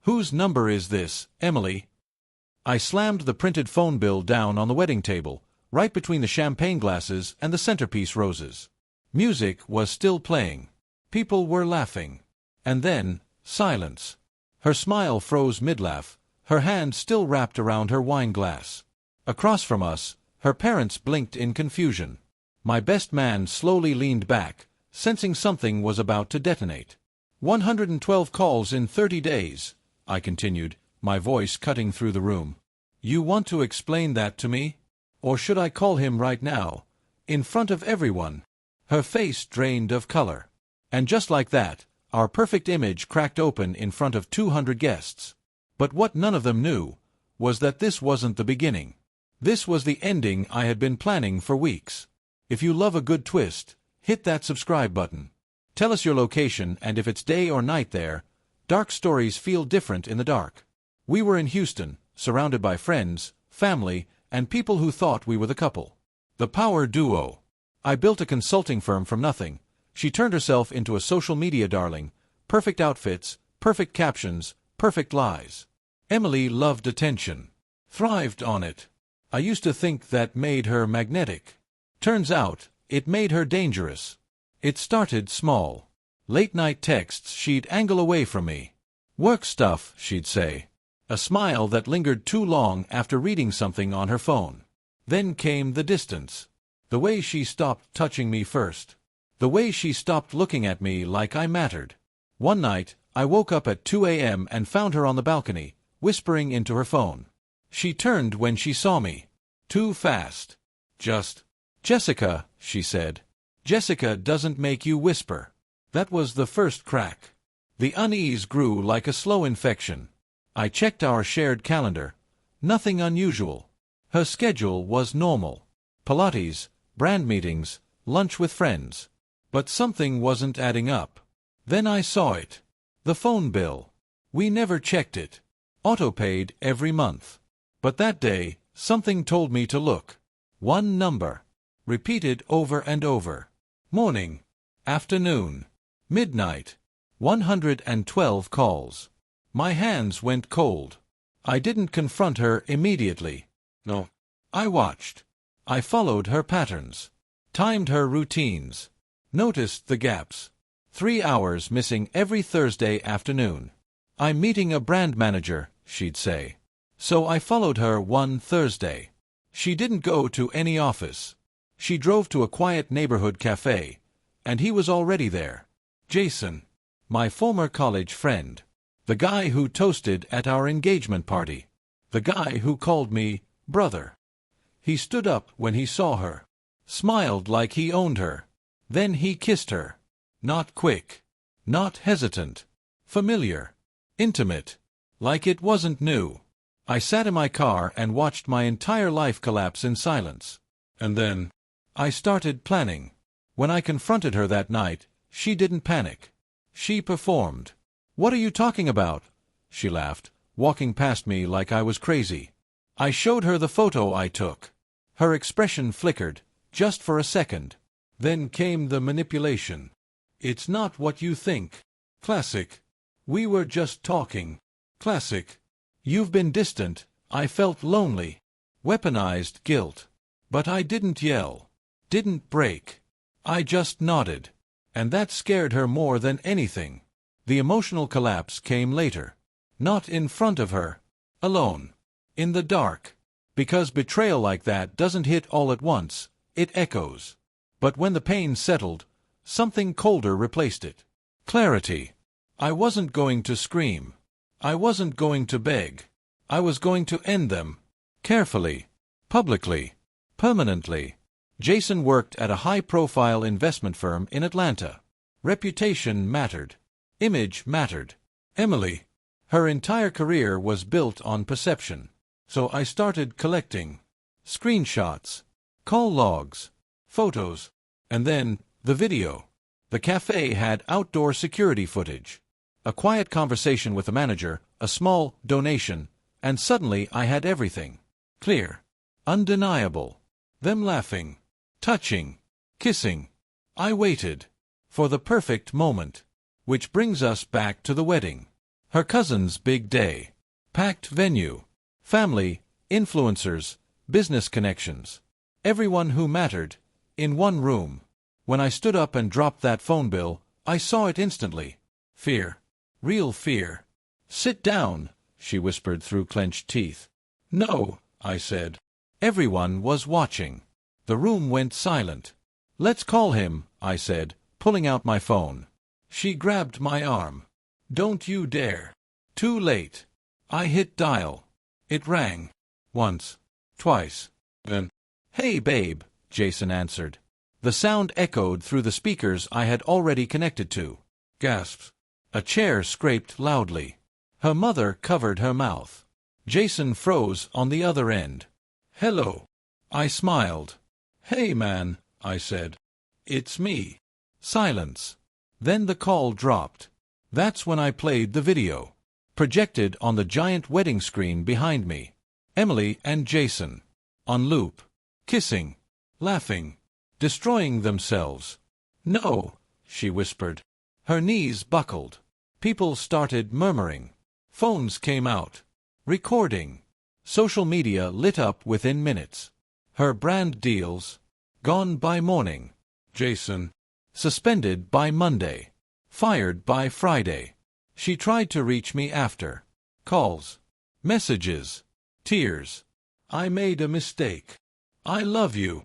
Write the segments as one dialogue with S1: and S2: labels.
S1: Whose number is this, Emily? I slammed the printed phone bill down on the wedding table, right between the champagne glasses and the centerpiece roses. Music was still playing. People were laughing. And then, silence. Her smile froze mid-laugh, her hand still wrapped around her wine glass. Across from us, her parents blinked in confusion. My best man slowly leaned back, sensing something was about to detonate. 112 calls in 30 days, I continued, my voice cutting through the room. You want to explain that to me? Or should I call him right now, in front of everyone? Her face drained of color. And just like that, our perfect image cracked open in front of 200 guests. But what none of them knew was that this wasn't the beginning. This was the ending I had been planning for weeks. If you love a good twist, hit that subscribe button. Tell us your location and if it's day or night there. Dark stories feel different in the dark. We were in Houston, surrounded by friends, family, and people who thought we were the couple. The power duo. I built a consulting firm from nothing. She turned herself into a social media darling. Perfect outfits, perfect captions, perfect lies. Emily loved attention. Thrived on it. I used to think that made her magnetic. Turns out, it made her dangerous. It started small. Late-night texts she'd angle away from me. Work stuff, she'd say. A smile that lingered too long after reading something on her phone. Then came the distance. The way she stopped touching me first. The way she stopped looking at me like I mattered. One night, I woke up at 2 a.m. and found her on the balcony, whispering into her phone. She turned when she saw me. Too fast. Jessica, she said. Jessica doesn't make you whisper. That was the first crack. The unease grew like a slow infection. I checked our shared calendar. Nothing unusual. Her schedule was normal. Pilates, brand meetings, lunch with friends. But something wasn't adding up. Then I saw it. The phone bill. We never checked it. Auto-paid every month. But that day, something told me to look. One number. Repeated over and over. Morning. Afternoon. Midnight. 112 calls. My hands went cold. I didn't confront her immediately. No. I watched. I followed her patterns. Timed her routines. Noticed the gaps. 3 hours missing every Thursday afternoon. I'm meeting a brand manager, she'd say. So I followed her one Thursday. She didn't go to any office. She drove to a quiet neighborhood cafe, and he was already there. Jason. My former college friend. The guy who toasted at our engagement party. The guy who called me brother. He stood up when he saw her. Smiled like he owned her. Then he kissed her. Not quick. Not hesitant. Familiar. Intimate. Like it wasn't new. I sat in my car and watched my entire life collapse in silence. And then I started planning. When I confronted her that night, she didn't panic. She performed. What are you talking about? She laughed, walking past me like I was crazy. I showed her the photo I took. Her expression flickered, just for a second. Then came the manipulation. It's not what you think. Classic. We were just talking. Classic. You've been distant. I felt lonely. Weaponized guilt. But I didn't yell. Didn't break. I just nodded. And that scared her more than anything. The emotional collapse came later. Not in front of her. Alone. In the dark. Because betrayal like that doesn't hit all at once. It echoes. But when the pain settled, something colder replaced it. Clarity. I wasn't going to scream. I wasn't going to beg. I was going to end them. Carefully. Publicly. Permanently. Jason worked at a high-profile investment firm in Atlanta. Reputation mattered. Image mattered. Emily. Her entire career was built on perception. So I started collecting. Screenshots. Call logs. Photos. And then, the video. The cafe had outdoor security footage. A quiet conversation with the manager, a small donation, and suddenly I had everything. Clear. Undeniable. Them laughing. Touching. Kissing. I waited. For the perfect moment. Which brings us back to the wedding. Her cousin's big day. Packed venue. Family, influencers, business connections. Everyone who mattered, in one room. When I stood up and dropped that phone bill, I saw it instantly. Fear. Real fear. "Sit down," she whispered through clenched teeth. "No," I said. Everyone was watching. The room went silent. "Let's call him," I said, pulling out my phone. She grabbed my arm. "Don't you dare." Too late. I hit dial. It rang. Once. Twice. Then, "Hey, babe," Jason answered. The sound echoed through the speakers I had already connected to. Gasps. A chair scraped loudly. Her mother covered her mouth. Jason froze on the other end. "Hello." I smiled. "Hey, man," I said. "It's me." Silence. Then the call dropped. That's when I played the video. Projected on the giant wedding screen behind me. Emily and Jason. On loop. Kissing. Laughing. Destroying themselves. "No," she whispered. Her knees buckled. People started murmuring. Phones came out. Recording. Social media lit up within minutes. Her brand deals. Gone by morning. Jason. Suspended by Monday. Fired by Friday. She tried to reach me after. Calls. Messages. Tears. "I made a mistake. I love you.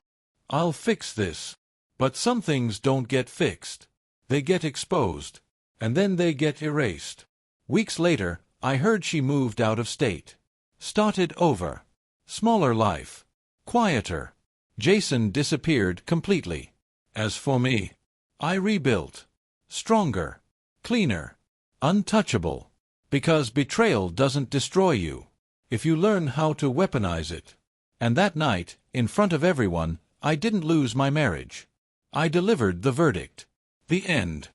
S1: I'll fix this." But some things don't get fixed. They get exposed. And then they get erased. Weeks later, I heard she moved out of state. Started over. Smaller life. Quieter. Jason disappeared completely. As for me, I rebuilt. Stronger. Cleaner. Untouchable. Because betrayal doesn't destroy you, if you learn how to weaponize it. And that night, in front of everyone, I didn't lose my marriage. I delivered the verdict. The end.